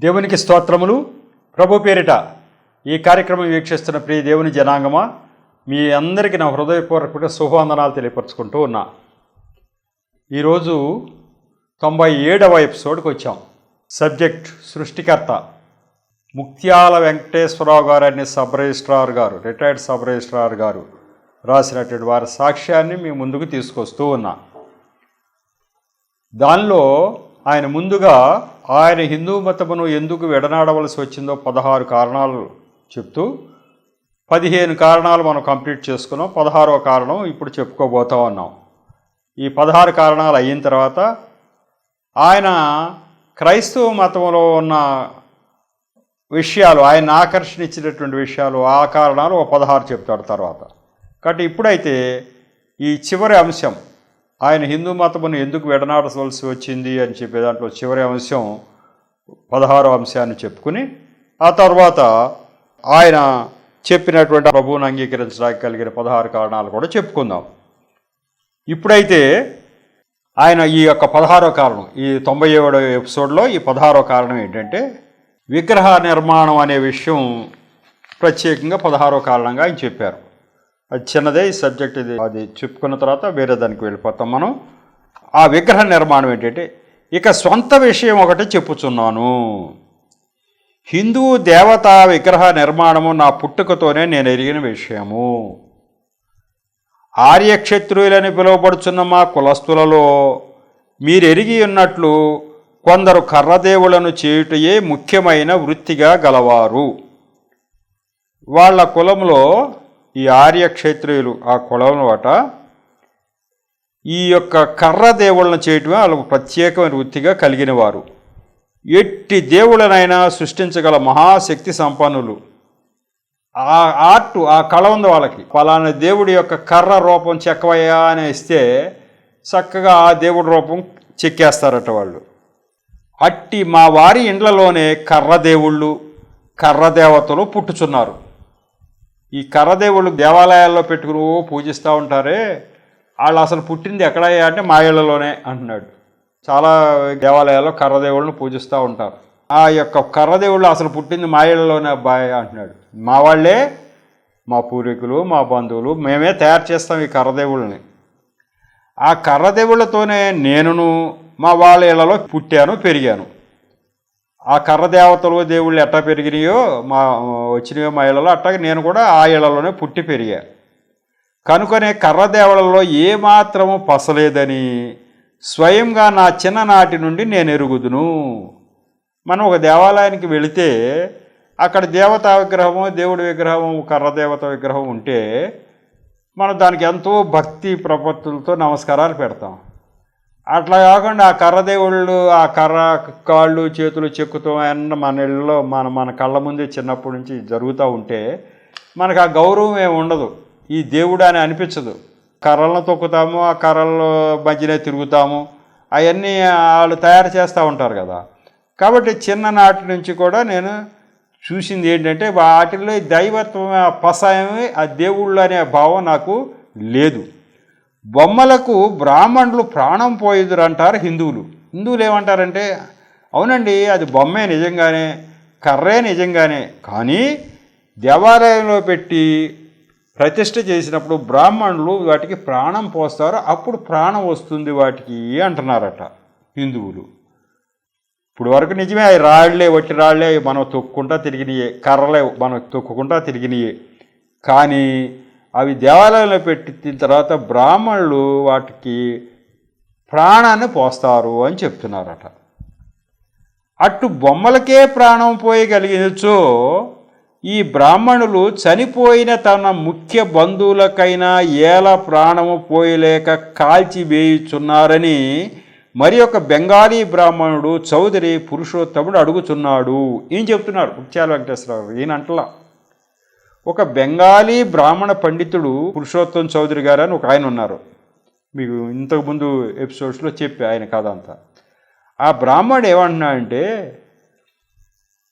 దేవునికి స్తోత్రములు. ప్రభు పేరిట ఈ కార్యక్రమం వీక్షిస్తున్న ప్రియ దేవుని జనాంగమా, మీ అందరికీ నా హృదయపూర్వక శుభవందనాలు తెలియపరుచుకుంటూ ఉన్నా. ఈరోజు 97వ ఎపిసోడ్కి వచ్చాం. సబ్జెక్ట్ సృష్టికర్త. ముక్త్యాల వెంకటేశ్వరరావు గారు అనే సబ్ రిజిస్ట్రార్ గారు, రిటైర్డ్ సబ్ రిజిస్ట్రార్ గారు రాసినటువంటి వారి సాక్ష్యాన్ని మీ ముందుకు తీసుకొస్తూ ఉన్నా. దానిలో ఆయన ముందుగా ఆయన హిందూ మతమును ఎందుకు విడనాడవలసి వచ్చిందో 16 కారణాలు చెప్తూ 15 కారణాలు మనం కంప్లీట్ చేసుకున్నాం. 16వ కారణం ఇప్పుడు చెప్పుకోబోతా ఉన్నాం. ఈ 16 కారణాలు అయిన తర్వాత ఆయన క్రైస్తవ మతంలో ఉన్న విషయాలు, ఆయన ఆకర్షణ ఇచ్చినటువంటి విషయాలు, ఆ కారణాలు 16 చెప్తాడు తర్వాత. కాబట్టి ఇప్పుడైతే ఈ చివరి అంశం, ఆయన హిందూ మతమును ఎందుకు విడనాడవలసి వచ్చింది అని చెప్పే దాంట్లో చివరి అంశం 16వ అంశాన్ని చెప్పుకుని, ఆ తర్వాత ఆయన చెప్పినటువంటి ప్రభువుని అంగీకరించడానికి కలిగిన 16 కారణాలు కూడా చెప్పుకుందాం. ఇప్పుడైతే ఆయన ఈ యొక్క 16వ కారణం, ఈ 97వ ఎపిసోడ్లో ఈ 16వ కారణం ఏంటంటే విగ్రహ నిర్మాణం అనే విషయం ప్రత్యేకంగా 16వ కారణంగా ఆయన చెప్పారు. అది చిన్నదే ఈ సబ్జెక్ట్, ఇది అది చెప్పుకున్న తర్వాత వేరే దానికి వెళ్ళిపోతాం మనం. ఆ విగ్రహ నిర్మాణం ఏంటంటే, ఇక సొంత విషయం ఒకటి చెప్పుచున్నాను. హిందూ దేవతా విగ్రహ నిర్మాణము నా పుట్టుకతోనే నేను ఎరిగిన విషయము. ఆర్యక్షత్రియులని పిలువబడుచున్న మా కులస్తులలో మీరు ఎరిగి ఉన్నట్లు కొందరు కర్రదేవులను చేయుటయే ముఖ్యమైన వృత్తిగా గలవారు. వాళ్ళ కులంలో ఈ ఆర్యక్షత్రియులు, ఆ కులంలో ఈ యొక్క కర్ర దేవుళ్ళను చేయటమే వాళ్ళకు ప్రత్యేకమైన వృత్తిగా కలిగిన వారు. ఎట్టి దేవుళ్ళనైనా సృష్టించగల మహాశక్తి సంపన్నులు. ఆ ఆర్ట్, ఆ కళ ఉంది వాళ్ళకి. పలానా దేవుడి యొక్క కర్ర రూపం చెక్కవయ్యా అని ఇస్తే చక్కగా ఆ దేవుడి రూపం చెక్కేస్తారట వాళ్ళు. అట్టి మా వారి ఇండ్లలోనే కర్ర దేవుళ్ళు, కర్ర దేవతలు పుట్టుచున్నారు. ఈ కర్రదేవుళ్ళు దేవాలయాల్లో పెట్టుకుని పూజిస్తూ ఉంటారే, వాళ్ళు అసలు పుట్టింది ఎక్కడయ్యా అంటే మా ఇళ్లలోనే అంటున్నాడు. చాలా దేవాలయాల్లో కర్రదేవుళ్ళను పూజిస్తూ ఉంటారు. ఆ యొక్క కర్రదేవుళ్ళు అసలు పుట్టింది మా ఇళ్లలోనే అబ్బాయి అంటున్నాడు. మా వాళ్ళే, మా పూర్వీకులు, మా బంధువులు, మేమే తయారు చేస్తాం ఈ కర్రదేవుళ్ళని. ఆ కర్రదేవుళ్ళతోనే నేనును మా వాళ్ళ ఇళ్లలో పుట్టాను, పెరిగాను. ఆ కర్ర దేవతలు దేవుళ్ళు ఎట్టా పెరిగినాయో, మా వచ్చినాయో మా ఇళ్లలో, అట్టాగే నేను కూడా ఆ ఇళ్లలోనే పుట్టి పెరిగా. కనుకనే కర్ర దేవుళ్ళలో ఏమాత్రము పసలేదని స్వయంగా నా చిన్ననాటి నుండి నేను ఎరుగుదును. మనం ఒక దేవాలయానికి వెళితే అక్కడ దేవతా విగ్రహము, దేవుడి విగ్రహము, కర్ర దేవత విగ్రహం ఉంటే మనం దానికి ఎంతో భక్తి ప్రపత్తులతో నమస్కారాలు పెడతాం. అట్లా కాకుండా ఆ కర్రదేవుళ్ళు, ఆ కర్ర కాళ్ళు చేతులు చెక్కుతూ అన్న మన ఇళ్ళలో మన కళ్ళ ముందే చిన్నప్పటి నుంచి జరుగుతూ ఉంటే మనకు ఆ గౌరవం ఏమి ఉండదు. ఈ దేవుడు అని అనిపించదు. కర్రలను తొక్కుతాము, ఆ కర్రల మధ్యనే తిరుగుతాము, అవన్నీ వాళ్ళు తయారు చేస్తూ ఉంటారు కదా. కాబట్టి చిన్ననాటి నుంచి కూడా నేను చూసింది ఏంటంటే వాటిల్లో దైవత్వం, ఆ పసాయమే, ఆ దేవుళ్ళు అనే భావం నాకు లేదు. బొమ్మలకు బ్రాహ్మణులు ప్రాణం పోయిదురు అంటారు హిందువులు. హిందువులు ఏమంటారంటే, అవునండి అది బొమ్మే నిజంగానే, కర్రే నిజంగానే, కానీ దేవాలయంలో పెట్టి ప్రతిష్ఠ చేసినప్పుడు బ్రాహ్మణులు వాటికి ప్రాణం పోస్తారు, అప్పుడు ప్రాణం వస్తుంది వాటికి అంటున్నారట హిందువులు. ఇప్పుడు వరకు నిజమే, అవి రాళ్లే, వట్టి రాళ్లే, మనం తొక్కుంటా తిరిగినాయే, కర్రలే మనం తొక్కుకుంటా తిరిగినాయే. కానీ అవి దేవాలయంలో పెట్టిన తర్వాత బ్రాహ్మణులు వాటికి ప్రాణాన్ని పోస్తారు అని చెప్తున్నారట. అటు బొమ్మలకే ప్రాణం పోయగలిగినచో ఈ బ్రాహ్మణులు చనిపోయిన తన ముఖ్య బంధువులకైనా ఏల ప్రాణము పోయలేక కాల్చివేయుచున్నారని మరి ఒక బెంగాలీ బ్రాహ్మణుడు చౌదరి పురుషోత్తముడు అడుగుచున్నాడు. ఈయన చెప్తున్నాడు, ముత్యాల వెంకటేశ్వరరావు. ఈయనంటలా ఒక బెంగాలీ బ్రాహ్మణ పండితుడు పురుషోత్తం చౌదరి గారు అని ఒక ఆయన ఉన్నారు. మీకు ఇంతకుముందు ఎపిసోడ్స్లో చెప్పి ఆయన కథ అంతా. ఆ బ్రాహ్మణుడు ఏమంటున్నాడంటే,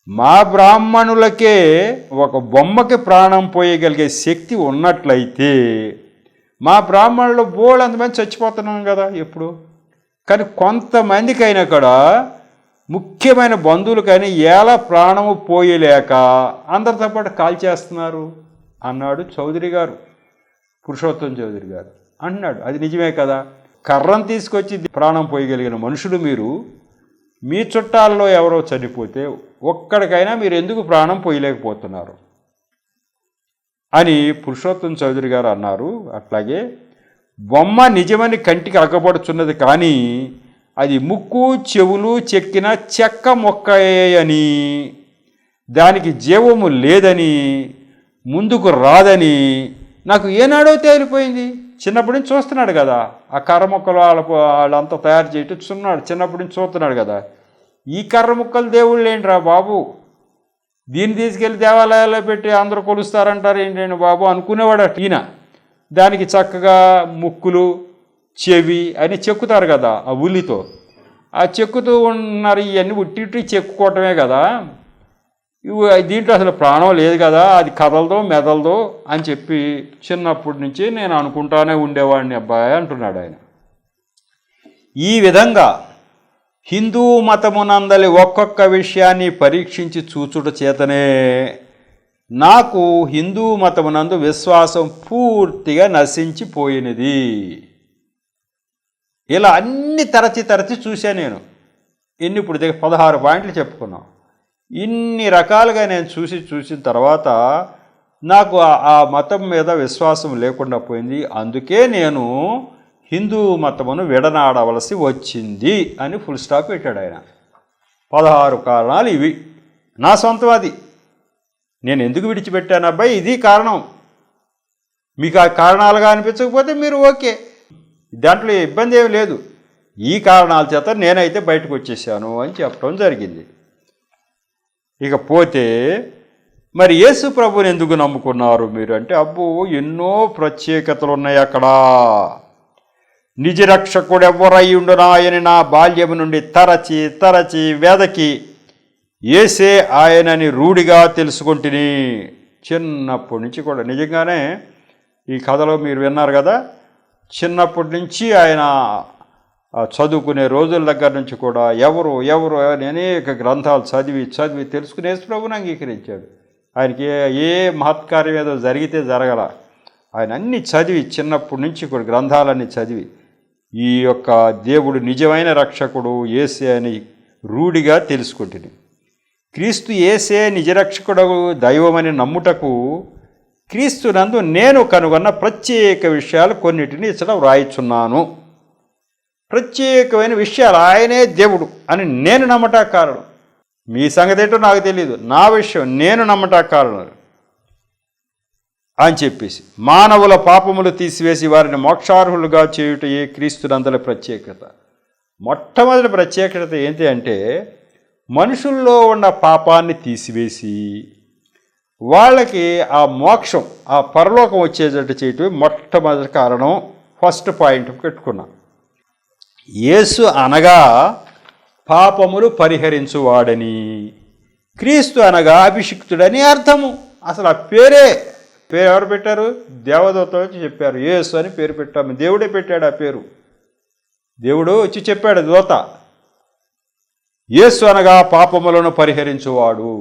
మా బ్రాహ్మణులకే ఒక బొమ్మకి ప్రాణం పోయగలిగే శక్తి ఉన్నట్లయితే మా బ్రాహ్మణులు బోళ్ళంతమంది చచ్చిపోతున్నాం కదా ఎప్పుడు. కానీ కొంతమందికైనా కూడా ముఖ్యమైన బంధువులు కానీ ఎలా ప్రాణము పోయలేక అందరితో పాటు కాల్చేస్తున్నారు అన్నాడు చౌదరి గారు, పురుషోత్తం చౌదరి గారు అంటున్నాడు. అది నిజమే కదా. కర్రను తీసుకొచ్చి ప్రాణం పోయగలిగిన మనుషులు మీరు, మీ చుట్టాల్లో ఎవరో చనిపోతే ఒక్కడికైనా మీరు ఎందుకు ప్రాణం పోయలేకపోతున్నారు అని పురుషోత్తం చౌదరి గారు అన్నారు. అట్లాగే బొమ్మ నిజమని కంటికి అగ్గబడుచున్నది, కానీ అది ముక్కు చెవులు చెక్కిన చెక్క మొక్కని, దానికి జీవము లేదని, ముందుకు రాదని నాకు ఏనాడో తేలిపోయింది. చిన్నప్పటి నుంచి చూస్తున్నాడు కదా, ఆ కర్ర ముక్కలు వాళ్ళంతా తయారు చేయటం చిన్నప్పటి నుంచి చూస్తున్నాడు కదా. ఈ కర్ర ముక్కలు దేవుళ్ళు ఏంట్రా బాబు, దీన్ని తీసుకెళ్ళి దేవాలయాల్లో పెట్టి అందరూ కొలుస్తారంటారు ఏంటండి బాబు అనుకునేవాడు ఈయన. దానికి చక్కగా ముక్కులు చెవి అని చెక్కుతారు కదా ఆ ఉల్లితో, ఆ చెక్కుతూ ఉన్నారు. ఇవన్నీ ఉట్టి చెక్కుకోవటమే కదా, దీంట్లో అసలు ప్రాణం లేదు కదా, అది కదలదో మెదలదో అని చెప్పి చిన్నప్పటి నుంచి నేను అనుకుంటానే ఉండేవాడిని అబ్బాయి అంటున్నాడు ఆయన. ఈ విధంగా హిందూ మతమునందలి ఒక్కొక్క విషయాన్ని పరీక్షించి చూచుట చేతనే నాకు హిందూ మతమునందు విశ్వాసం పూర్తిగా నశించిపోయినది. ఇలా అన్ని తరచి చూశాను నేను. ఇప్పుడు 16 పాయింట్లు చెప్పుకున్నాం. ఇన్ని రకాలుగా నేను చూసిన తర్వాత నాకు ఆ మతం మీద విశ్వాసం లేకుండా పోయింది. అందుకే నేను హిందూ మతమును విడనాడవలసి వచ్చింది అని ఫుల్ స్టాప్ పెట్టాడు ఆయన. 16 కారణాలు ఇవి. నా సొంతం అది. నేను ఎందుకు విడిచిపెట్టాను అబ్బాయి, ఇది కారణం. మీకు ఆ కారణాలుగా అనిపించకపోతే మీరు ఓకే, దాంట్లో ఇబ్బంది ఏమి లేదు. ఈ కారణాల చేత నేనైతే బయటకు వచ్చేసాను అని చెప్పడం జరిగింది. ఇకపోతే మరి యేసు ప్రభుని ఎందుకు నమ్ముకున్నారు మీరు అంటే, అబ్బో ఎన్నో ప్రత్యేకతలు ఉన్నాయి అక్కడ. నిజరక్షకుడు ఎవరై ఉండునాయని నా బాల్యము నుండి తరచి వెదకి యేసే ఆయనని రూఢిగా తెలుసుకుంటుని. చిన్నప్పటి నుంచి కూడా నిజంగానే ఈ కథలో మీరు విన్నారు కదా, చిన్నప్పటి నుంచి ఆయన చదువుకునే రోజుల దగ్గర నుంచి కూడా ఎవరు అనేక గ్రంథాలు చదివి తెలుసుకుని యేసు ప్రభువుని అంగీకరించాడు. ఆయనకి ఏ మహత్కార్యం ఏదో జరిగితే జరగల, ఆయన అన్ని చదివి చిన్నప్పటి నుంచి కూడా గ్రంథాలన్నీ చదివి ఈ యొక్క దేవుడు నిజమైన రక్షకుడు యేసే అని రూఢిగా తెలుసుకుంటుంది. క్రీస్తు యేసే నిజరక్షకుడు దైవమని నమ్ముటకు క్రీస్తునందు నేను కనుగొన్న ప్రత్యేక విషయాలు కొన్నిటిని ఇచ్చట వ్రాయిచున్నాను. ప్రత్యేకమైన విషయాలు, ఆయనే దేవుడు అని నేను నమ్మటా కారణం. మీ సంగతి ఏంటో నాకు తెలియదు, నా విషయం నేను నమ్మటా కారణం అని చెప్పేసి, మానవుల పాపములు తీసివేసి వారిని మోక్షార్హులుగా చేయుటయే క్రీస్తునందలి ప్రత్యేకత. మొట్టమొదటి ప్రత్యేకత ఏంటి అంటే, మనుషుల్లో ఉన్న పాపాన్ని తీసివేసి వాళ్ళకి ఆ మోక్షం, ఆ పరలోకం వచ్చేటట్టు చేయటమే మొట్టమొదటి కారణం. ఫస్ట్ పాయింట్ పెట్టుకున్నా. యేసు అనగా పాపములు పరిహరించువాడని, క్రీస్తు అనగా అభిషిక్తుడని అర్థము. అసలు ఆ పేరు ఎవరు పెట్టారు? దేవదూత వచ్చి చెప్పారు. యేసు అని పేరు పెట్టాము, దేవుడే పెట్టాడు ఆ పేరు. దేవుడు వచ్చి చెప్పాడు దూత, యేసు అనగా పాపములను పరిహరించువాడు.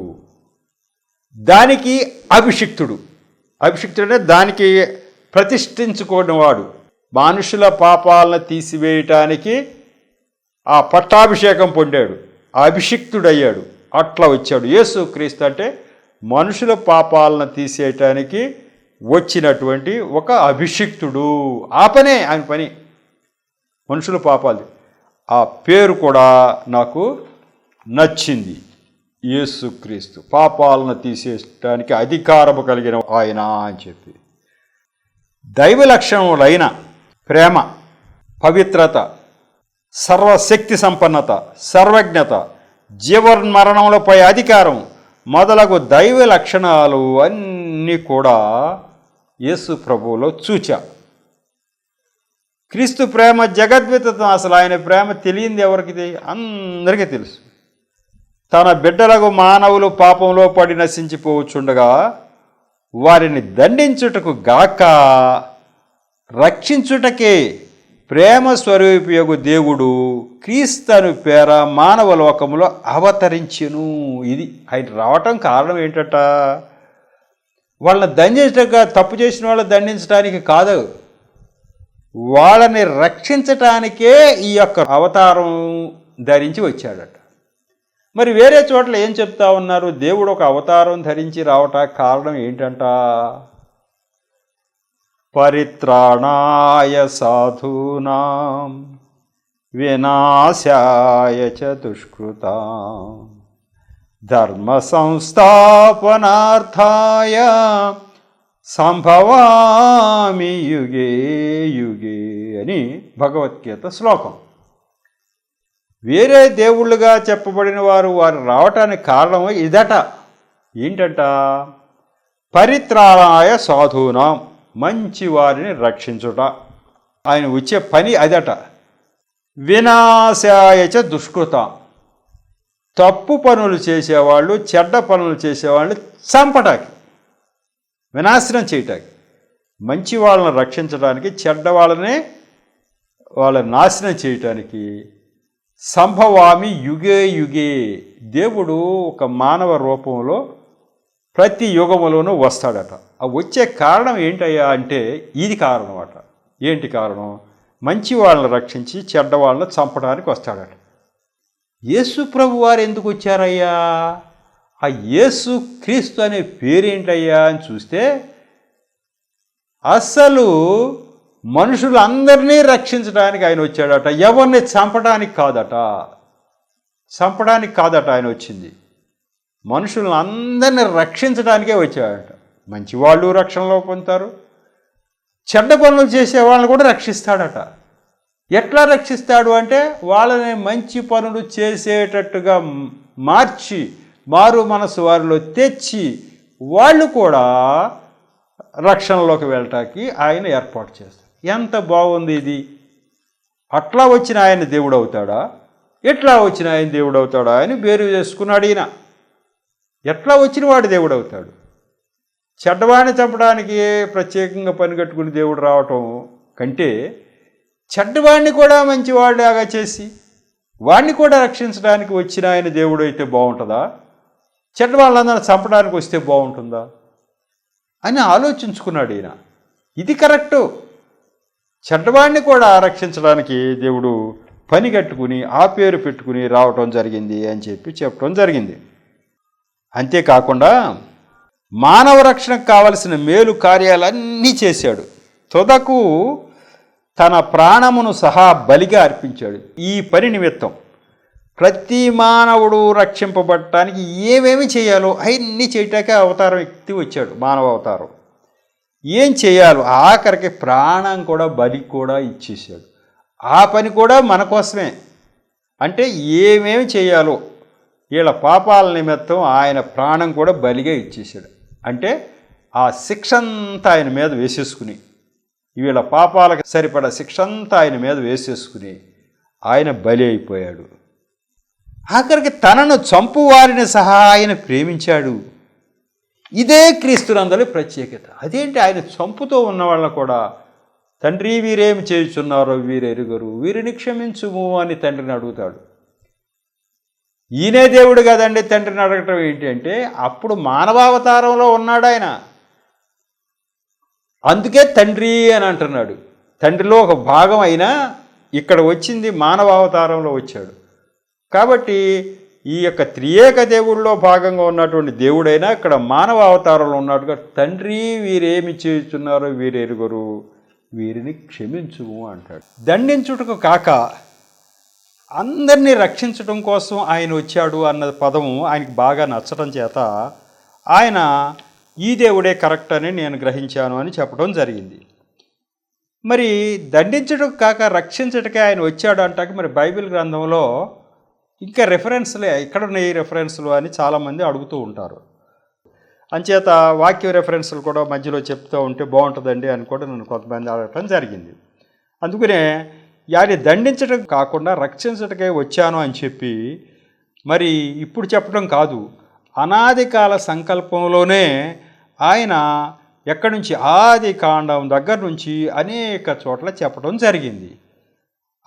దానికి అభిషిక్తుడు అంటే దానికి ప్రతిష్ఠించుకున్నవాడు. మనుషుల పాపాలను తీసివేయటానికి ఆ పట్టాభిషేకం పొందాడు, అభిషిక్తుడయ్యాడు. అట్లా వచ్చాడు యేసు క్రీస్తు. అంటే మనుషుల పాపాలను తీసేయటానికి వచ్చినటువంటి ఒక అభిషిక్తుడు. ఆ పనే ఆయన పని, మనుషుల పాపాలు. ఆ పేరు కూడా నాకు నచ్చింది. యేసుక్రీస్తు పాపాలను తీసేయటానికి అధికారము కలిగిన ఆయన అని చెప్పి. దైవ లక్షణములైన ప్రేమ, పవిత్రత, సర్వశక్తి సంపన్నత, సర్వజ్ఞత, జీవన్మరణములపై అధికారం మొదలగు దైవ లక్షణాలు అన్నీ కూడా యేసు ప్రభువులో చూచా. క్రీస్తు ప్రేమ జగద్వితత్వం. అసలు ఆయన ప్రేమ తెలియంది ఎవరికి? అందరికీ తెలుసు. తన బిడ్డలకు మానవులు పాపంలో పడి నశించిపోవచ్చుండగా వారిని దండించుటకు గాక రక్షించుటకే ప్రేమ స్వరూపియగు దేవుడు క్రీస్తును పేర మానవ లోకములో అవతరించెను. ఇది ఆయన రావటం కారణం ఏంటట? వాళ్ళని దండించగా, తప్పు చేసిన వాళ్ళని దండించడానికి కాదు, వాళ్ళని రక్షించటానికే ఈ యొక్క అవతారం ధరించి వచ్చాడట. మరి వేరే చోట్ల ఏం చెప్తా ఉన్నారు? దేవుడు ఒక అవతారం ధరించి రావటానికి కారణం ఏంటంట? పరిత్రాణాయ సాధూనాం వినాశాయ చ దుష్కృతాం ధర్మ సంస్థాపనార్థాయ సంభవామి యుగే యుగే అని భగవద్గీత శ్లోకం. వేరే దేవుళ్ళుగా చెప్పబడిన వారు రావటానికి కారణం ఇదట. ఏంటంట? పరిత్రాణాయ సాధూనాం, మంచి వారిని రక్షించుట. ఆయన వచ్చే పని అదట. వినాశాయ చ దుష్కృతాం, తప్పు పనులు చేసేవాళ్ళు, చెడ్డ పనులు చేసేవాళ్ళు చంపటానికి, వినాశనం చేయటానికి. మంచి వాళ్ళని రక్షించడానికి, చెడ్డ వాళ్ళని నాశనం చేయటానికి. సంభవామి యుగే యుగే, దేవుడు ఒక మానవ రూపంలో ప్రతి యుగములోనూ వస్తాడట. ఆ వచ్చే కారణం ఏంటయ్యా అంటే ఇది కారణం అట. ఏంటి కారణం? మంచి వాళ్ళని రక్షించి చెడ్డ వాళ్ళని చంపడానికి వస్తాడట. యేసు ప్రభు వారు ఎందుకు వచ్చారయ్యా? ఆ యేసు క్రీస్తు అనే పేరేంటయ్యా అని చూస్తే అస్సలు మనుషులందరినీ రక్షించడానికి ఆయన వచ్చాడట, ఎవరిని చంపడానికి కాదట. చంపడానికి కాదట ఆయన వచ్చింది, మనుషులను అందరినీ రక్షించడానికే వచ్చాడట. మంచివాళ్ళు రక్షణలో పొందుతారు, చెడ్డ పనులు చేసే వాళ్ళని కూడా రక్షిస్తాడట. ఎట్లా రక్షిస్తాడు అంటే వాళ్ళని మంచి పనులు చేసేటట్టుగా మార్చి, మారు మనసు వారిలో తెచ్చి వాళ్ళు కూడా రక్షణలోకి వెళ్ళటానికి ఆయన ఏర్పాటు చేస్తాడు. ఎంత బాగుంది ఇది! అట్లా వచ్చిన ఆయన దేవుడు అవుతాడా, ఎట్లా వచ్చిన ఆయన దేవుడు అవుతాడా అని వేరు చేసుకున్నాడు ఈయన. ఎట్లా వచ్చిన వాడు దేవుడు అవుతాడు? చెడ్డవాడిని చంపడానికి ప్రత్యేకంగా పని కట్టుకుని దేవుడు రావటం కంటే చెడ్డవాడిని కూడా మంచివాడిలాగా చేసి వాడిని కూడా రక్షించడానికి వచ్చిన ఆయన దేవుడు అయితే బాగుంటుందా, చెడ్డవాళ్ళందరూ చంపడానికి వస్తే బాగుంటుందా అని ఆలోచించుకున్నాడు ఈయన. ఇది కరెక్టు. చెడ్డవాడిని కూడా రక్షించడానికి దేవుడు పని కట్టుకుని ఆ పేరు పెట్టుకుని రావటం జరిగింది అని చెప్పడం జరిగింది. అంతేకాకుండా మానవ రక్షణకు కావలసిన మేలు కార్యాలన్నీ చేశాడు. తుదకు తన ప్రాణమును సహా బలిగా అర్పించాడు. ఈ పని నిమిత్తం ప్రతి మానవుడు రక్షింపబడటానికి ఏమేమి చేయాలో అవన్నీ చేయటాకే అవతారం ఎత్తి వచ్చాడు. మానవ అవతారం ఏం చేయాలో ఆఖరికి ప్రాణం కూడా బలి కూడా ఇచ్చేసాడు. ఆ పని కూడా మన కోసమే. అంటే ఏమేమి చేయాలో వీళ్ళ పాపాల నిమిత్తం ఆయన ప్రాణం కూడా బలిగా ఇచ్చేసాడు. అంటే ఆ శిక్ష అంతా ఆయన మీద వేసేసుకుని, వీళ్ళ పాపాలకు సరిపడా శిక్ష అంతా ఆయన మీద వేసేసుకుని ఆయన బలి అయిపోయాడు. ఆఖరికి తనను చంపు వారిని సహా ఆయన ప్రేమించాడు. ఇదే క్రీస్తునందలి ప్రత్యేకత. అదేంటి? ఆయన చంపుతూ ఉన్న వాళ్ళని కూడా తండ్రి వీరేమి చేయుచున్నారో వీరెరుగరు, వీరిని క్షమించుము అని తండ్రిని అడుగుతాడు. ఈయనే దేవుడు కదండి తండ్రిని అడగటం ఏంటి అంటే అప్పుడు మానవావతారంలో ఉన్నాడు ఆయన, అందుకే తండ్రి అని అంటున్నాడు. తండ్రిలో ఒక భాగం అయినా ఇక్కడ వచ్చింది మానవావతారంలో వచ్చాడు కాబట్టి ఈ యొక్క త్రియేక దేవుడిలో భాగంగా ఉన్నటువంటి దేవుడైనా ఇక్కడ మానవ అవతారంలో ఉన్నాడుగా తండ్రి వీరేమి చేస్తున్నారో వీరెరుగరు, వీరిని క్షమించుము అంటాడు. దండించుటకు కాక అందరినీ రక్షించడం కోసం ఆయన వచ్చాడు అన్న పదము ఆయనకు బాగా నచ్చడం చేత ఆయన ఈ దేవుడే కరెక్ట్ అని నేను గ్రహించాను అని చెప్పడం జరిగింది. మరి దండించడం కాక రక్షించటకే ఆయన వచ్చాడు అంటాక మరి బైబిల్ గ్రంథంలో ఇంకా రెఫరెన్స్లే ఎక్కడున్నాయి రెఫరెన్స్లు అని చాలామంది అడుగుతూ ఉంటారు. అంచేత వాక్య రెఫరెన్స్లు కూడా మధ్యలో చెప్తూ ఉంటే బాగుంటుందండి అని కూడా నన్ను కొంతమంది అడగటం జరిగింది. అందుకనే యాని దండించడం కాకుండా రక్షించటకే వచ్చాను అని చెప్పి మరి ఇప్పుడు చెప్పడం కాదు, అనాది కాల సంకల్పంలోనే ఆయన ఎక్కడి నుంచి ఆది కాండం దగ్గర నుంచి అనేక చోట్ల చెప్పడం జరిగింది.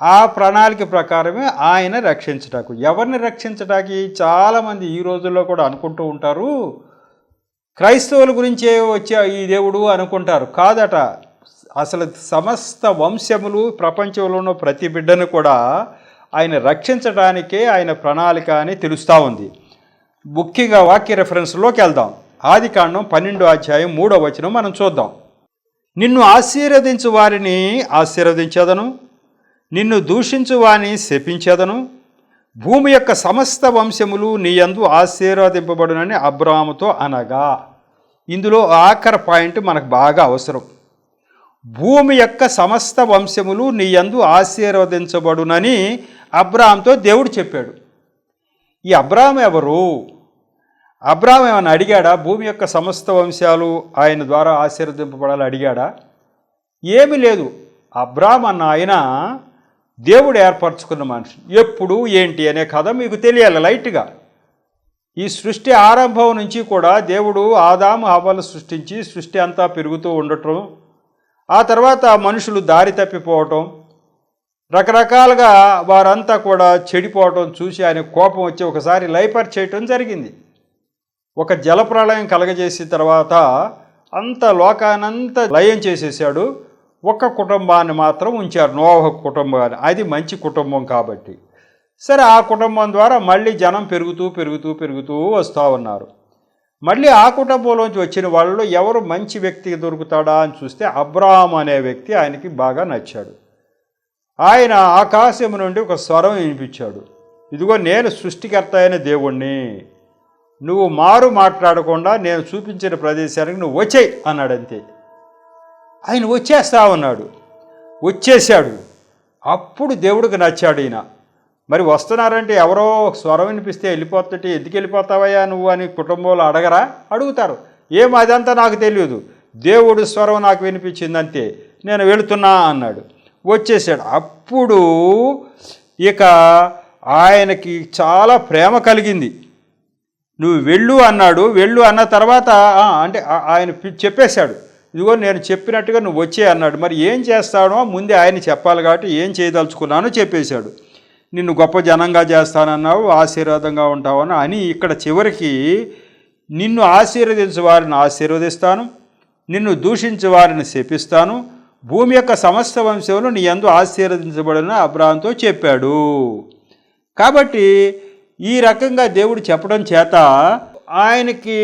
ఆ ప్రణాళిక ప్రకారమే ఆయన రక్షించటాకు. ఎవరిని రక్షించటానికి చాలామంది ఈ రోజుల్లో కూడా అనుకుంటూ ఉంటారు, క్రైస్తవుల గురించే వచ్చే ఈ దేవుడు అనుకుంటారు. కాదట, అసలు సమస్త వంశములు, ప్రపంచంలో ఉన్న ప్రతి బిడ్డను కూడా ఆయన రక్షించడానికే ఆయన ప్రణాళిక అని తెలుస్తూ ఉంది. ముఖ్యంగా వాక్య రెఫరెన్స్లోకి వెళ్దాం. ఆదికాండం 12:3 మనం చూద్దాం. నిన్ను ఆశీర్వదించు వారిని ఆశీర్వదించెదను, నిన్ను దూషించు వారిని శపించెదను, భూమి యొక్క సమస్త వంశములు నీ యందు ఆశీర్వదింపబడునని అబ్రాహాముతో అనగా. ఇందులో ఆఖరి పాయింట్ మనకు బాగా అవసరం. భూమి యొక్క సమస్త వంశములు నీ యందు ఆశీర్వదించబడునని అబ్రాహాముతో దేవుడు చెప్పాడు. ఈ అబ్రాహాము ఎవరు? అబ్రాహాము ఏమైనా అడిగాడా? భూమి యొక్క సమస్త వంశాలు ఆయన ద్వారా ఆశీర్వదింపబడాలి అడిగాడా? ఏమీ లేదు. అబ్రాహాము అన్న ఆయన దేవుడు ఏర్పరచుకున్న మనిషి. ఎప్పుడు ఏంటి అనే కథ మీకు తెలియాలి లైట్గా. ఈ సృష్టి ఆరంభం నుంచి కూడా దేవుడు ఆదాము హవ్వలు సృష్టించి సృష్టి అంతా పెరుగుతూ ఉండటం, ఆ తర్వాత మనుషులు దారి తప్పిపోవటం, రకరకాలుగా వారంతా కూడా చెడిపోవటం చూసి ఆయన కోపం వచ్చి ఒకసారి లయపరిచేయటం జరిగింది. ఒక జలప్రళయం కలగజేసిన తర్వాత అంత లోకానంతా లయం చేసేసాడు. ఒక్క కుటుంబాన్ని మాత్రం ఉంచారు, నోవహు కుటుంబాన్ని. అది మంచి కుటుంబం కాబట్టి. సరే, ఆ కుటుంబం ద్వారా మళ్ళీ జనం పెరుగుతూ పెరుగుతూ పెరుగుతూ వస్తూ ఉన్నారు. మళ్ళీ ఆ కుటుంబంలోంచి వచ్చిన వాళ్ళు ఎవరు మంచి వ్యక్తికి దొరుకుతాడా అని చూస్తే అబ్రాహాము అనే వ్యక్తి ఆయనకి బాగా నచ్చాడు. ఆయన ఆకాశం నుండి ఒక స్వరం వినిపించాడు, ఇదిగో నేను సృష్టికర్త అయిన దేవుణ్ణి, నువ్వు మారు మాట్లాడకుండా నేను చూపించిన ప్రదేశానికి నువ్వు వచ్చేయి అన్నాడు. అంతే. ఆయన వచ్చేస్తా ఉన్నాడు. వచ్చేసాడు. అప్పుడు దేవుడికి నచ్చాడు ఈయన. మరి వస్తున్నారంటే ఎవరో స్వరం వినిపిస్తే వెళ్ళిపోతుంటే ఎందుకు వెళ్ళిపోతావయ్యా నువ్వు అని కుటుంబంలో అడగరా? అడుగుతారు. అదంతా నాకు తెలియదు, దేవుడు స్వరం నాకు వినిపించింది అంతే, నేను వెళుతున్నా అన్నాడు. వచ్చేసాడు. అప్పుడు ఇక ఆయనకి చాలా ప్రేమ కలిగింది. నువ్వు వెళ్ళు అన్నాడు. వెళ్ళు అన్న తర్వాత అంటే ఆయన చెప్పేశాడు, ఇదిగో నేను చెప్పినట్టుగా నువ్వు వచ్చే అన్నాడు. మరి ఏం చేస్తాడో ముందే ఆయన చెప్పాలి కాబట్టి ఏం చేయదలుచుకున్నానో చెప్పేశాడు. నిన్ను గొప్ప జనంగా చేస్తానన్నావు, ఆశీర్వాదంగా ఉంటావని అని ఇక్కడ చివరికి నిన్ను ఆశీర్వదించే వారిని ఆశీర్వదిస్తాను, నిన్ను దూషించే వారిని శపిస్తాను, భూమి యొక్క సమస్త వంశంలో నీ యందు ఆశీర్వదించబడిన అబ్రాహాముతో చెప్పాడు. కాబట్టి ఈ రకంగా దేవుడు చెప్పడం చేత ఆయనకి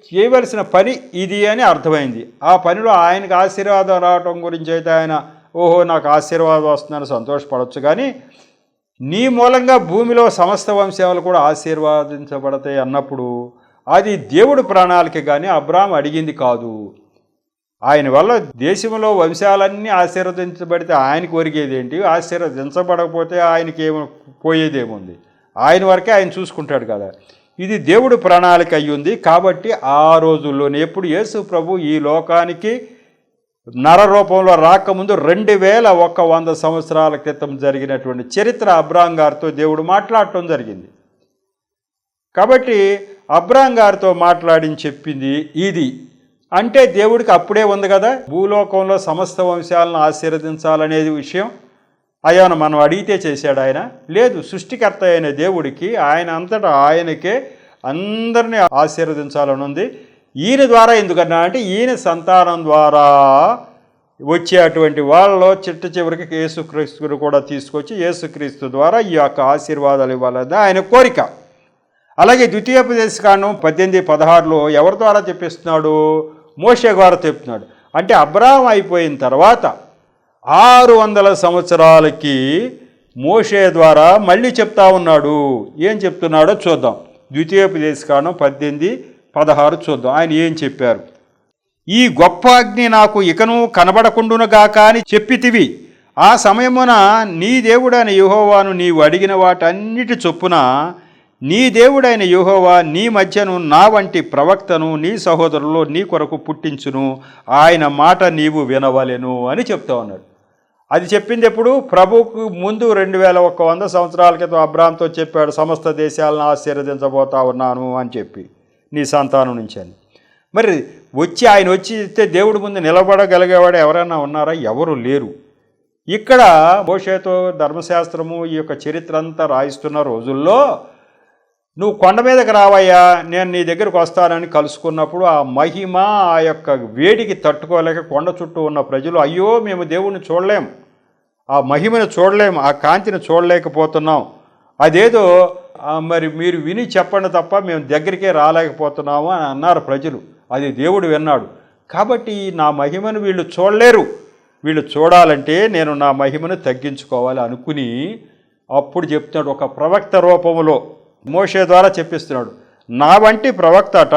చేయవలసిన పని ఇది అని అర్థమైంది. ఆ పనిలో ఆయనకు ఆశీర్వాదం రావటం గురించి అయితే ఆయన ఓహో నాకు ఆశీర్వాదం వస్తుందని సంతోషపడవచ్చు, కానీ నీ మూలంగా భూమిలో సమస్త వంశాలు కూడా ఆశీర్వాదించబడతాయి అన్నప్పుడు అది దేవుడి ప్రణాళిక, కానీ అబ్రాహాము అడిగింది కాదు. ఆయన వల్ల దేశంలో వంశాలన్నీ ఆశీర్వదించబడితే ఆయనకు ఒరిగేదేంటి? ఆశీర్వదించబడకపోతే ఆయనకి పోయేదేముంది? ఆయన వరకే ఆయన చూసుకుంటాడు కదా. ఇది దేవుడు ప్రణాళిక అయ్యింది. కాబట్టి ఆ రోజుల్లోనే ఎప్పుడు యేసు ప్రభు ఈ లోకానికి నర రూపంలో రాకముందు 2100 సంవత్సరాల క్రితం జరిగినటువంటి చరిత్ర అబ్రాహాము గారితో దేవుడు మాట్లాడటం జరిగింది. కాబట్టి అబ్రాహాము గారితో మాట్లాడి చెప్పింది ఇది. అంటే దేవుడికి అప్పుడే ఉంది కదా భూలోకంలో సమస్త వంశాలను ఆశీర్వదించాలనేది విషయం. అయ్యాను మనం అడిగితే చేశాడు ఆయన? లేదు. సృష్టికర్త అయిన దేవుడికి ఆయన అంతటా ఆయనకే అందరినీ ఆశీర్వదించాలని ఉంది. ఈయన ద్వారా ఎందుకన్నా అంటే ఈయన సంతానం ద్వారా వచ్చేటువంటి వాళ్ళలో చివరికి యేసుక్రీస్తుని కూడా తీసుకొచ్చి యేసుక్రీస్తు ద్వారా ఈ యొక్క ఆశీర్వాదాలు ఇవ్వాలని ఆయన కోరిక. అలాగే ద్వితీయోపదేశకాండం 18:16 ఎవరి ద్వారా చెప్పిస్తున్నాడు? మోషే ద్వారా చెప్తున్నాడు. అంటే అబ్రాహాము అయిపోయిన తర్వాత 600 సంవత్సరాలకి మోషే ద్వారా మళ్ళీ చెప్తా ఉన్నాడు. ఏం చెప్తున్నాడో చూద్దాం. ద్వితీయోపదేశకాండం 18:16 చూద్దాం. ఆయన ఏం చెప్పారు? ఈ గొప్ప అగ్ని నాకు ఇకను కనబడకుండునుగాక అని చెప్పితివి. ఆ సమయమున నీ దేవుడైన యెహోవాను నీవు అడిగిన వాటన్నిటి చొప్పున నీ దేవుడైన యెహోవా నీ మధ్యను నా వంటి ప్రవక్తను నీ సహోదరులు నీ కొరకు పుట్టించును, ఆయన మాట నీవు వినవలెను అని చెప్తా ఉన్నాడు. అది చెప్పింది ఎప్పుడు? ప్రభువుకు ముందు 2100 సంవత్సరాల క్రితం అబ్రాహాముతో చెప్పాడు, సమస్త దేశాలను ఆశీర్వదించబోతా ఉన్నాను అని చెప్పి నీ సంతానం నుంచి అని. మరి ఆయన వచ్చి దేవుడి ముందు నిలబడగలిగేవాడు ఎవరైనా ఉన్నారా? ఎవరు లేరు. ఇక్కడ మోషేతో ధర్మశాస్త్రము ఈ యొక్క చరిత్ర అంతా రాయిస్తున్న రోజుల్లో నువ్వు కొండ మీదకి రావయ్యా, నేను నీ దగ్గరకు వస్తానని కలుసుకున్నప్పుడు ఆ మహిమ, ఆ యొక్క వేడికి తట్టుకోలేక కొండ చుట్టూ ఉన్న ప్రజలు, అయ్యో మేము దేవుణ్ణి చూడలేం, ఆ మహిమను చూడలేం, ఆ కాంతిని చూడలేకపోతున్నాం, అదేదో మరి మీరు విని చెప్పండి తప్ప మేము దగ్గరికే రాలేకపోతున్నాము అని అన్నారు ప్రజలు. అది దేవుడు విన్నాడు. కాబట్టి నా మహిమను వీళ్ళు చూడలేరు, వీళ్ళు చూడాలంటే నేను నా మహిమను తగ్గించుకోవాలి అనుకుని అప్పుడు చెప్తున్నాడు ఒక ప్రవక్త రూపంలో మోషే ద్వారా చెప్పిస్తున్నాడు. నా వంటి ప్రవక్త అట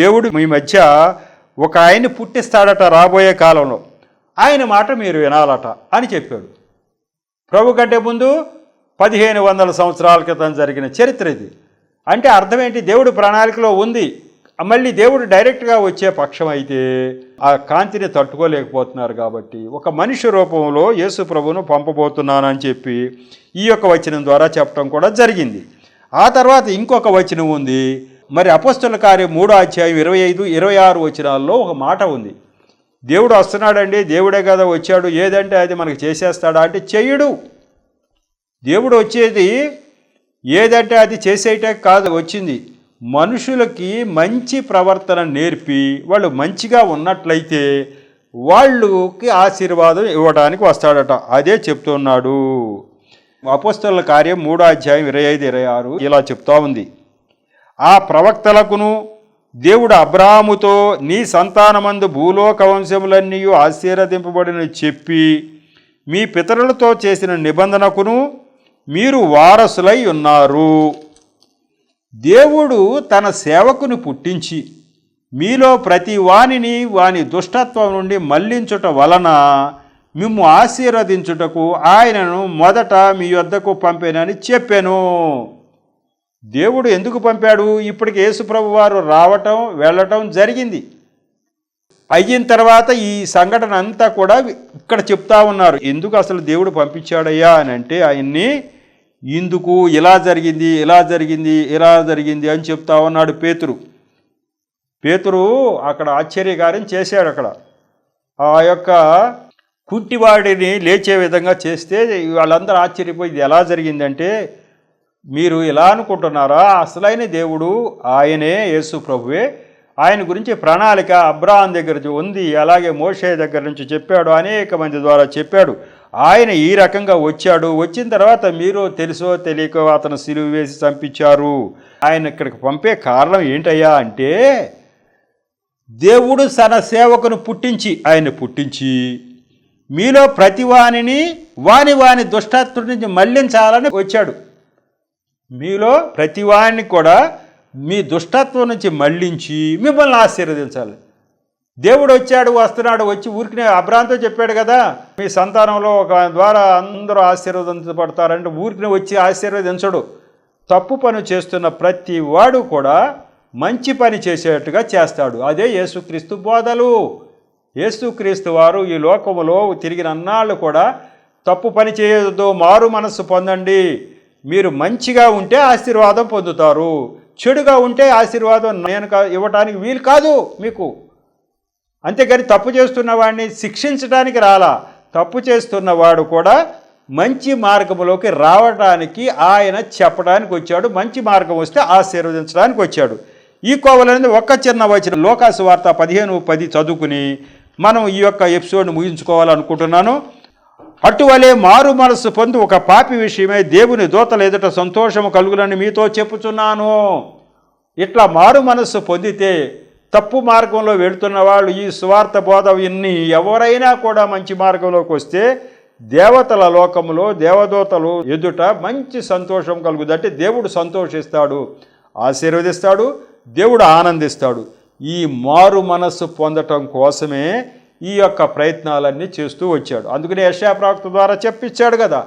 దేవుడు మీ మధ్య ఒక ఆయన్ని పుట్టిస్తాడట రాబోయే కాలంలో, ఆయన మాట మీరు వినాలట అని చెప్పాడు. ప్రభు కంటే ముందు 1500 సంవత్సరాల క్రితం జరిగిన చరిత్ర ఇది. అంటే అర్థం ఏంటి? దేవుడు ప్రణాళికలో ఉంది. మళ్ళీ దేవుడు డైరెక్ట్గా వచ్చే పక్షం అయితే ఆ కాంతిని తట్టుకోలేకపోతున్నారు. కాబట్టి ఒక మనిషి రూపంలో యేసు ప్రభువును పంపబోతున్నానని చెప్పి ఈ యొక్క వచనం ద్వారా చెప్పడం కూడా జరిగింది. ఆ తర్వాత ఇంకొక వచనం ఉంది. మరి అపోస్తలుల కార్యం 3వ అధ్యాయం 25, 26 వచనాల్లో ఒక మాట ఉంది. దేవుడు వస్తున్నాడండి, దేవుడే కదా వచ్చాడు, ఏదంటే అది మనకు చేసేస్తాడా అంటే చెయ్యడు. దేవుడు వచ్చేది ఏదంటే అది చేసేయటే కాదు, వచ్చింది మనుషులకి మంచి ప్రవర్తన నేర్పి వాళ్ళు మంచిగా ఉన్నట్లయితే వాళ్ళకి ఆశీర్వాదం ఇవ్వడానికి వస్తాడట. అదే చెప్తున్నాడు. అపోస్తలుల కార్యం 3వ అధ్యాయం 25, 26 ఇలా చెప్తా ఉంది. ఆ ప్రవక్తలకును దేవుడు అబ్రాహాముతో నీ సంతానమందు భూలోక వంశములన్నీ ఆశీర్వదింపబడిన చెప్పి మీ పితరులతో చేసిన నిబంధనకును మీరు వారసులై ఉన్నారు. దేవుడు తన సేవకుని పుట్టించి మీలో ప్రతి వానిని వాని దుష్టత్వం నుండి మళ్లించుట వలన మిమ్ము ఆశీర్వదించుటకు ఆయనను మొదట మీ వద్దకు పంపానని చెప్పాను. దేవుడు ఎందుకు పంపాడు? ఇప్పటికి యేసుప్రభు వారు రావటం వెళ్ళటం జరిగింది. అయిన తర్వాత ఈ సంఘటన అంతా కూడా ఇక్కడ చెప్తా ఉన్నారు. ఎందుకు అసలు దేవుడు పంపించాడయ్యా అని అంటే ఆయన్ని ఇందుకు ఇలా జరిగింది, ఇలా జరిగింది, ఇలా జరిగింది అని చెప్తా ఉన్నాడు పేతురు అక్కడ ఆశ్చర్యకార్యం చేశాడు. అక్కడ ఆ యొక్క కుంటివాడిని లేచే విధంగా చేస్తే వాళ్ళందరూ ఆశ్చర్యపోయి ఇది ఎలా జరిగిందంటే, మీరు ఇలా అనుకుంటున్నారా? అసలైన దేవుడు ఆయనే, యేసు ప్రభువే. ఆయన గురించి ప్రణాళిక అబ్రాహాం దగ్గర ఉంది, అలాగే మోషే దగ్గర నుంచి చెప్పాడు, అనేక మంది ద్వారా చెప్పాడు. ఆయన ఈ రకంగా వచ్చాడు. వచ్చిన తర్వాత మీరు తెలుసో తెలియకో అతను సిలువ వేసి చంపించారు. ఆయన ఇక్కడికి పంపే కారణం ఏంటయ్యా అంటే, దేవుడు తన సేవకును ఆయన్ని పుట్టించి మీలో ప్రతి వానిని వాని దుష్టత్వం నుంచి మళ్లించాలని వచ్చాడు. మీలో ప్రతి వాడిని కూడా మీ దుష్టత్వం నుంచి మళ్లించి మిమ్మల్ని ఆశీర్వదించాలి. దేవుడు వచ్చాడు, వస్తున్నాడు, వచ్చి ఊరికినే అబ్రాహాంతో చెప్పాడు కదా, మీ సంతానంలో ఒక ద్వారా అందరూ ఆశీర్వదించబడతారంటే ఊరికినే వచ్చి ఆశీర్వదించడు. తప్పు పని చేస్తున్న ప్రతి వాడు కూడా మంచి పని చేసేట్టుగా చేస్తాడు. అదే యేసుక్రీస్తు బోధలు. యేసుక్రీస్తు వారు ఈ లోకములో తిరిగిన అన్నాళ్ళు కూడా తప్పు పని చేయొద్దు, మారు మనస్సు పొందండి, మీరు మంచిగా ఉంటే ఆశీర్వాదం పొందుతారు, చెడుగా ఉంటే ఆశీర్వాదం నేను ఇవ్వటానికి వీలు కాదు మీకు. అంతేగాని తప్పు చేస్తున్న వాడిని శిక్షించడానికి రాలా. తప్పు చేస్తున్నవాడు కూడా మంచి మార్గంలోకి రావడానికి ఆయన చెప్పడానికి వచ్చాడు. మంచి మార్గం వస్తే ఆశీర్వదించడానికి వచ్చాడు. ఈ కోవలనేది ఒక్క చిన్న వచనం లోకాసు వార్త 15:10 చదువుకుని మనం ఈ యొక్క ఎపిసోడ్ని ముగించుకోవాలనుకుంటున్నాను. అటువలే మారు మనస్సు పొంది ఒక పాపి విషయమై దేవుని దూతల ఎదుట సంతోషము కలుగునని మీతో చెప్పుచున్నాను. ఇట్లా మారు మనస్సు పొందితే తప్పు మార్గంలో వెళుతున్న వాళ్ళు ఈ సువార్త బోధ విన్ని ఎవరైనా కూడా మంచి మార్గంలోకి వస్తే దేవతల లోకంలో దేవదూతలు ఎదుట మంచి సంతోషం కలుగుతుంది. అంటే దేవుడు సంతోషిస్తాడు, ఆశీర్వదిస్తాడు, దేవుడు ఆనందిస్తాడు. ఈ మారు మనస్సు పొందటం కోసమే ఈ యొక్క ప్రయత్నాలన్నీ చేస్తూ వచ్చాడు. అందుకనే యెషయా ప్రవక్త ద్వారా చెప్పించాడు కదా,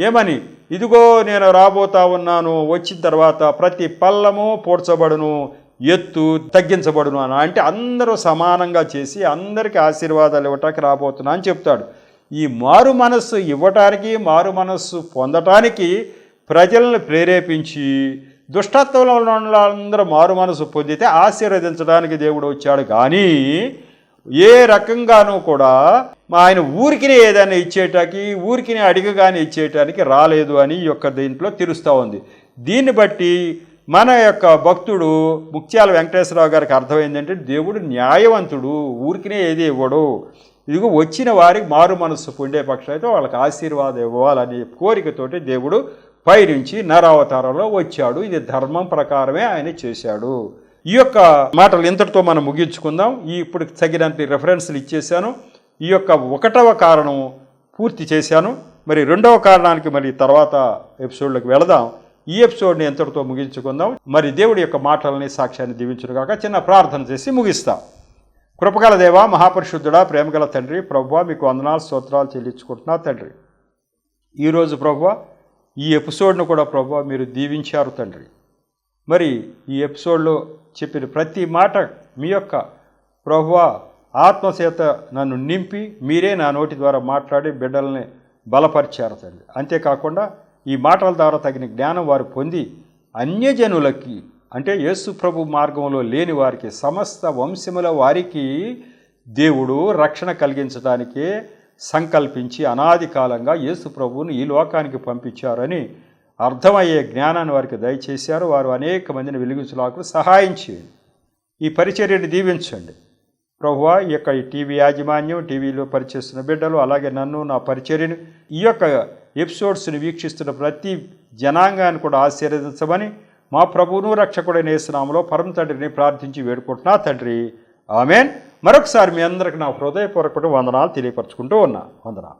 ఏమని? ఇదిగో నేను రాబోతా ఉన్నాను, వచ్చిన తర్వాత ప్రతి పల్లము పూడ్చబడును, ఎత్తు తగ్గించబడును అని. అంటే అందరూ సమానంగా చేసి అందరికీ ఆశీర్వాదాలు ఇవ్వటానికి రాబోతున్నా అని చెప్తాడు. ఈ మారు మనస్సు ఇవ్వటానికి, మారు మనస్సు పొందటానికి ప్రజలను ప్రేరేపించి దుష్టత్వంలో ఉన్న వాళ్ళందరూ మారు మనసు పొందితే ఆశీర్వదించడానికి దేవుడు వచ్చాడు. కానీ ఏ రకంగానూ కూడా ఆయన ఊరికినే ఏదైనా ఇచ్చేటానికి ఊరికినే అడిగగానే ఇచ్చేయటానికి రాలేదు అని ఈ యొక్క దీంట్లో తెలుస్తూ ఉంది. దీన్ని బట్టి మన యొక్క భక్తుడు ముత్యాల వెంకటేశ్వరరావు గారికి అర్థమైందంటే దేవుడు న్యాయవంతుడు, ఊరికినే ఏది ఇవ్వడు. ఇదిగో వచ్చిన వారికి మారు మనస్సు పొందే పక్షం అయితే వాళ్ళకి ఆశీర్వాదం ఇవ్వాలనే కోరికతోటి దేవుడు పైనుంచి నరావతారంలో వచ్చాడు. ఇది ధర్మం ప్రకారమే ఆయన చేశాడు. ఈ యొక్క మాటలు ఇంతటితో మనం ముగించుకుందాం. ఇప్పుడు తగినంత రెఫరెన్స్లు ఇచ్చేసాను. ఈ యొక్క 1వ కారణం పూర్తి చేశాను. మరి 2వ కారణానికి మరి తర్వాత ఎపిసోడ్లోకి వెళదాం. ఈ ఎపిసోడ్ని ఎంతటితో ముగించుకుందాం. మరి దేవుడి యొక్క మాటలని సాక్ష్యాన్ని దీవించుగాక. చిన్న ప్రార్థన చేసి ముగిస్తాం. కృపగల దేవా, మహాపరిశుద్ధుడా, ప్రేమగల తండ్రి, ప్రభువా మీకు వందనాలు స్తోత్రాలు చెల్లించుకుంటున్నా తండ్రి. ఈరోజు ప్రభువా ఈ ఎపిసోడ్ను కూడా ప్రభువా మీరు దీవించారు తండ్రి. మరి ఈ ఎపిసోడ్లో చెప్పిన ప్రతి మాట మీ యొక్క ప్రభువా ఆత్మచేత నన్ను నింపి మీరే నా నోటి ద్వారా మాట్లాడి బిడ్డల్ని బలపరిచారు తండ్రి. అంతేకాకుండా ఈ మాటల ద్వారా తగిన జ్ఞానం వారు పొంది అన్యజనులకి అంటే యేసు ప్రభు మార్గంలో లేని వారికి సమస్త వంశముల వారికి దేవుడు రక్షణ కలిగించడానికే సంకల్పించి అనాది కాలంగా యేసు ప్రభువుని ఈ లోకానికి పంపించారని అర్థమయ్యే జ్ఞానాన్ని వారికి దయచేశారు. వారు అనేక మందిని వెలిగించులాకు సహాయం చేయండి. ఈ పరిచర్యని దీవించండి ప్రభువా. ఈ యొక్క టీవీ యాజమాన్యం, టీవీలో పరిచేస్తున్న బిడ్డలు, అలాగే నన్ను, నా పరిచర్యను, ఈ యొక్క ఎపిసోడ్స్ని వీక్షిస్తున్న ప్రతి జనాంగాన్ని కూడా ఆశీర్వదించమని మా ప్రభువును రక్షకుడైన యేసు నామములో పరమ తండ్రిని ప్రార్థించి వేడుకుంటున్నా తండ్రి. ఆమేన్. మరొకసారి మీ అందరికీ నా హృదయపూర్వక వందనాలు తెలియపరచుకుంటూ ఉన్నా. వందనాలు.